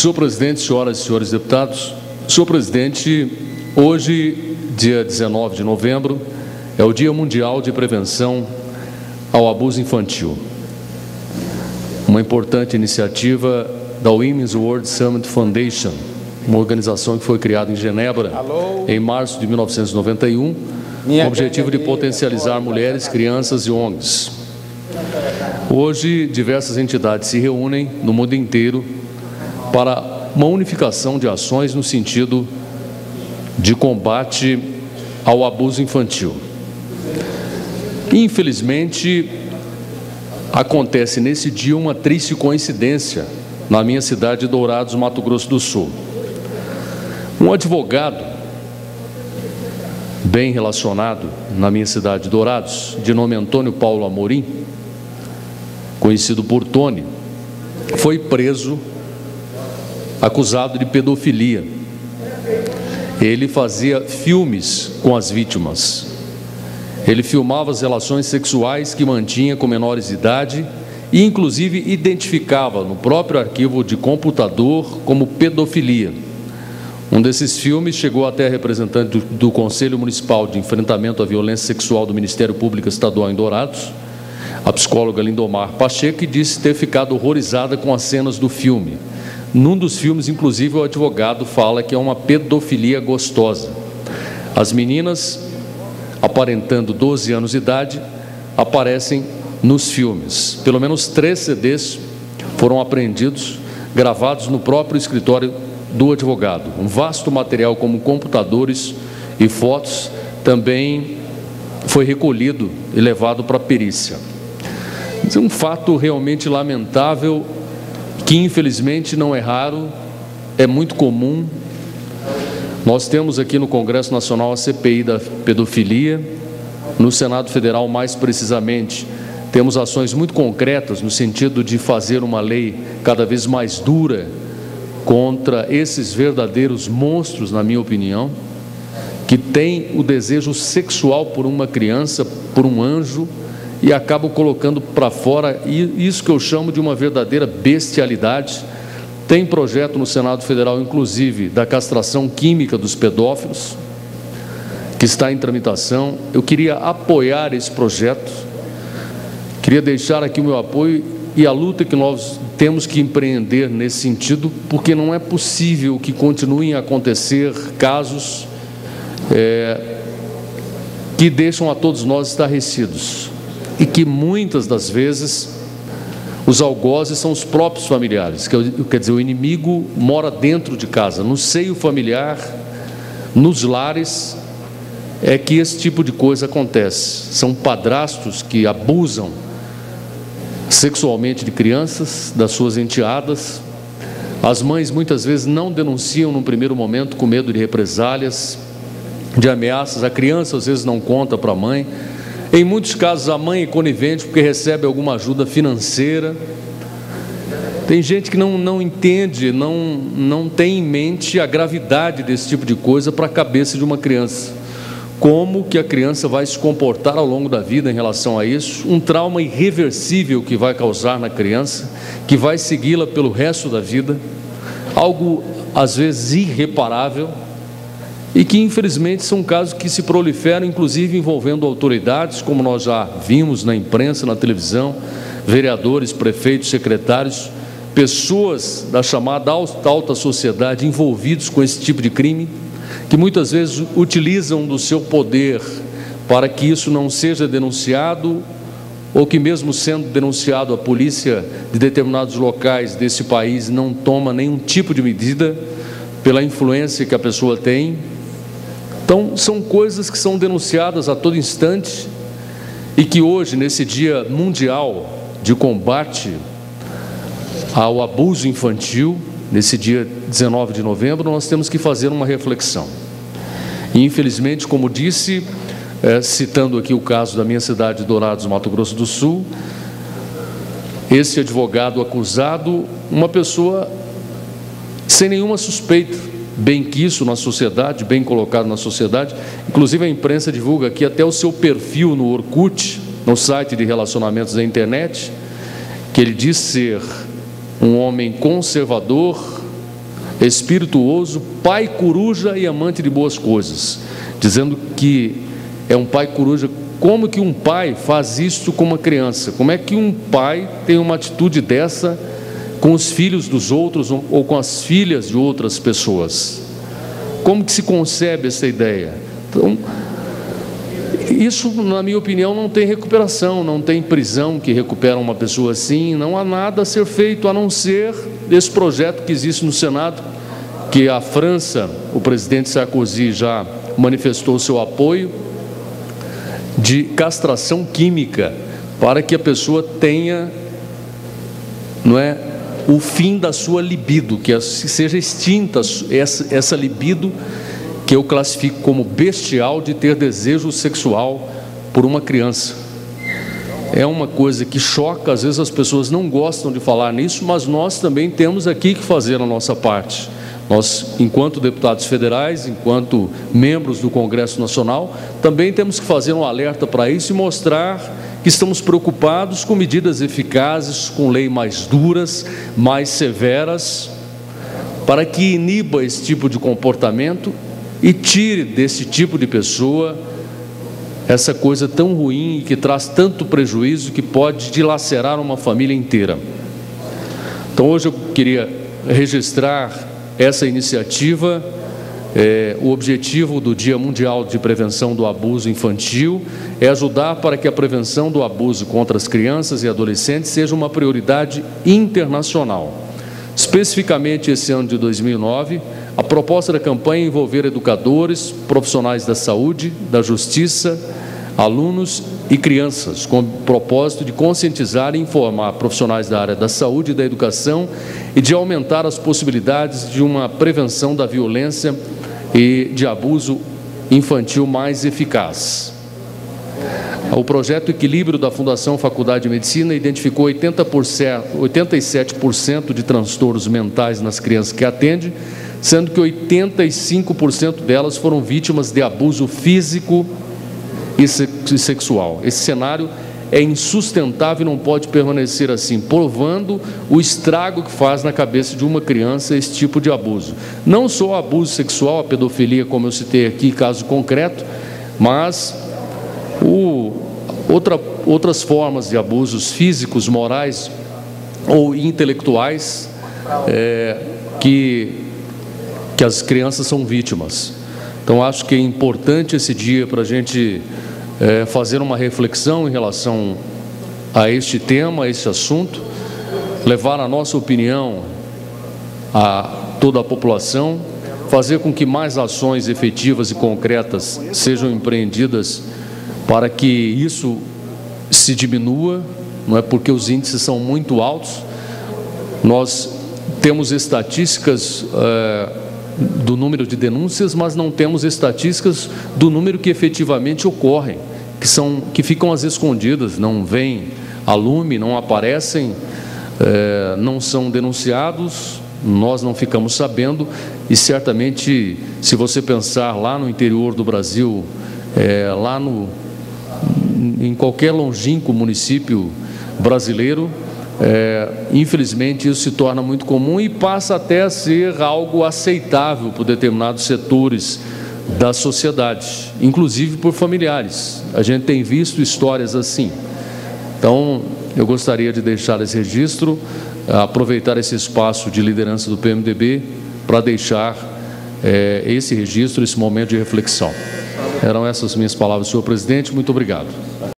Senhor presidente, senhoras e senhores deputados, senhor presidente, hoje, dia 19 de novembro, é o Dia Mundial de Prevenção ao Abuso Infantil. Uma importante iniciativa da Women's World Summit Foundation, uma organização que foi criada em Genebra em março de 1991, com o objetivo de potencializar mulheres, crianças e ONGs. Hoje, diversas entidades se reúnem no mundo inteiro para uma unificação de ações no sentido de combate ao abuso infantil. Infelizmente, acontece nesse dia uma triste coincidência na minha cidade de Dourados, Mato Grosso do Sul. Um advogado bem relacionado na minha cidade de Dourados, de nome Antônio Paulo Amorim, conhecido por Tony, foi preso acusado de pedofilia. Ele fazia filmes com as vítimas. Ele filmava as relações sexuais que mantinha com menores de idade e, inclusive, identificava no próprio arquivo de computador como pedofilia. Um desses filmes chegou até a representante do Conselho Municipal de Enfrentamento à Violência Sexual do Ministério Público Estadual em Dourados, a psicóloga Lindomar Pacheco, e disse ter ficado horrorizada com as cenas do filme. Num dos filmes, inclusive, o advogado fala que é uma pedofilia gostosa. As meninas, aparentando 12 anos de idade, aparecem nos filmes. Pelo menos 3 CDs foram apreendidos, gravados no próprio escritório do advogado. Um vasto material como computadores e fotos também foi recolhido e levado para a perícia. Isso é um fato realmente lamentável, que infelizmente não é raro, é muito comum. Nós temos aqui no Congresso Nacional a CPI da pedofilia, no Senado Federal mais precisamente, temos ações muito concretas no sentido de fazer uma lei cada vez mais dura contra esses verdadeiros monstros, na minha opinião, que têm o desejo sexual por uma criança, por um anjo, e acabam colocando para fora isso que eu chamo de uma verdadeira bestialidade. Tem projeto no Senado Federal, inclusive, da castração química dos pedófilos, que está em tramitação. Eu queria apoiar esse projeto, queria deixar aqui o meu apoio e a luta que nós temos que empreender nesse sentido, porque não é possível que continuem a acontecer casos que deixam a todos nós estarrecidos, e que muitas das vezes os algozes são os próprios familiares, quer dizer, o inimigo mora dentro de casa, no seio familiar, nos lares, é que esse tipo de coisa acontece. São padrastos que abusam sexualmente de crianças, das suas enteadas. As mães muitas vezes não denunciam no primeiro momento, com medo de represálias, de ameaças. A criança às vezes não conta para a mãe. Em muitos casos a mãe é conivente porque recebe alguma ajuda financeira. Tem gente que não entende, não tem em mente a gravidade desse tipo de coisa para a cabeça de uma criança. Como que a criança vai se comportar ao longo da vida em relação a isso? Um trauma irreversível que vai causar na criança, que vai segui-la pelo resto da vida. Algo às vezes irreparável. E que infelizmente são casos que se proliferam, inclusive envolvendo autoridades, como nós já vimos na imprensa, na televisão, vereadores, prefeitos, secretários, pessoas da chamada alta sociedade envolvidos com esse tipo de crime, que muitas vezes utilizam do seu poder para que isso não seja denunciado, ou que mesmo sendo denunciado, a polícia de determinados locais desse país não toma nenhum tipo de medida pela influência que a pessoa tem. Então, são coisas que são denunciadas a todo instante e que hoje, nesse Dia Mundial de Combate ao Abuso Infantil, nesse dia 19 de novembro, nós temos que fazer uma reflexão. E, infelizmente, como disse, citando aqui o caso da minha cidade de Dourados, Mato Grosso do Sul, esse advogado acusado, uma pessoa sem nenhuma suspeita, bem quisto na sociedade, bem colocado na sociedade. Inclusive a imprensa divulga aqui até o seu perfil no Orkut, no site de relacionamentos da internet, que ele diz ser um homem conservador, espirituoso, pai coruja e amante de boas coisas, dizendo que é um pai coruja. Como que um pai faz isso com uma criança? Como é que um pai tem uma atitude dessa com os filhos dos outros ou com as filhas de outras pessoas? Como que se concebe essa ideia? Então, isso, na minha opinião, não tem recuperação, não tem prisão que recupera uma pessoa assim, não há nada a ser feito a não ser esse projeto que existe no Senado, que a França, o presidente Sarkozy já manifestou seu apoio, de castração química, para que a pessoa tenha, o fim da sua libido, que seja extinta essa libido, que eu classifico como bestial, de ter desejo sexual por uma criança. É uma coisa que choca, às vezes as pessoas não gostam de falar nisso, mas nós também temos aqui que fazer a nossa parte. Nós, enquanto deputados federais, enquanto membros do Congresso Nacional, também temos que fazer um alerta para isso e mostrar que estamos preocupados com medidas eficazes, com leis mais duras, mais severas, para que iniba esse tipo de comportamento e tire desse tipo de pessoa essa coisa tão ruim e que traz tanto prejuízo, que pode dilacerar uma família inteira. Então, hoje eu queria registrar essa iniciativa. O objetivo do Dia Mundial de Prevenção do Abuso Infantil é ajudar para que a prevenção do abuso contra as crianças e adolescentes seja uma prioridade internacional. Especificamente esse ano de 2009, a proposta da campanha é envolver educadores, profissionais da saúde, da justiça, alunos e crianças, com o propósito de conscientizar e informar profissionais da área da saúde e da educação e de aumentar as possibilidades de uma prevenção da violência e de abuso infantil mais eficaz. O projeto Equilíbrio da Fundação Faculdade de Medicina identificou 87% de transtornos mentais nas crianças que atende, sendo que 85% delas foram vítimas de abuso físico e sexual. Esse cenário é insustentável e não pode permanecer assim, provando o estrago que faz na cabeça de uma criança esse tipo de abuso. Não só o abuso sexual, a pedofilia, como eu citei aqui, caso concreto, mas outras formas de abusos físicos, morais ou intelectuais que as crianças são vítimas. Então, acho que é importante esse dia para a gente fazer uma reflexão em relação a este tema, a este assunto, levar a nossa opinião a toda a população, fazer com que mais ações efetivas e concretas sejam empreendidas para que isso se diminua, não é, porque os índices são muito altos. Nós temos estatísticas do número de denúncias, mas não temos estatísticas do número que efetivamente ocorrem, que ficam às escondidas, não vêm a lume, não aparecem, não são denunciados, nós não ficamos sabendo. E certamente, se você pensar lá no interior do Brasil, em qualquer longínquo município brasileiro, infelizmente isso se torna muito comum e passa até a ser algo aceitável por determinados setores da sociedade, inclusive por familiares. A gente tem visto histórias assim. Então, eu gostaria de deixar esse registro, aproveitar esse espaço de liderança do PMDB para deixar esse registro, esse momento de reflexão. Eram essas minhas palavras, senhor presidente. Muito obrigado.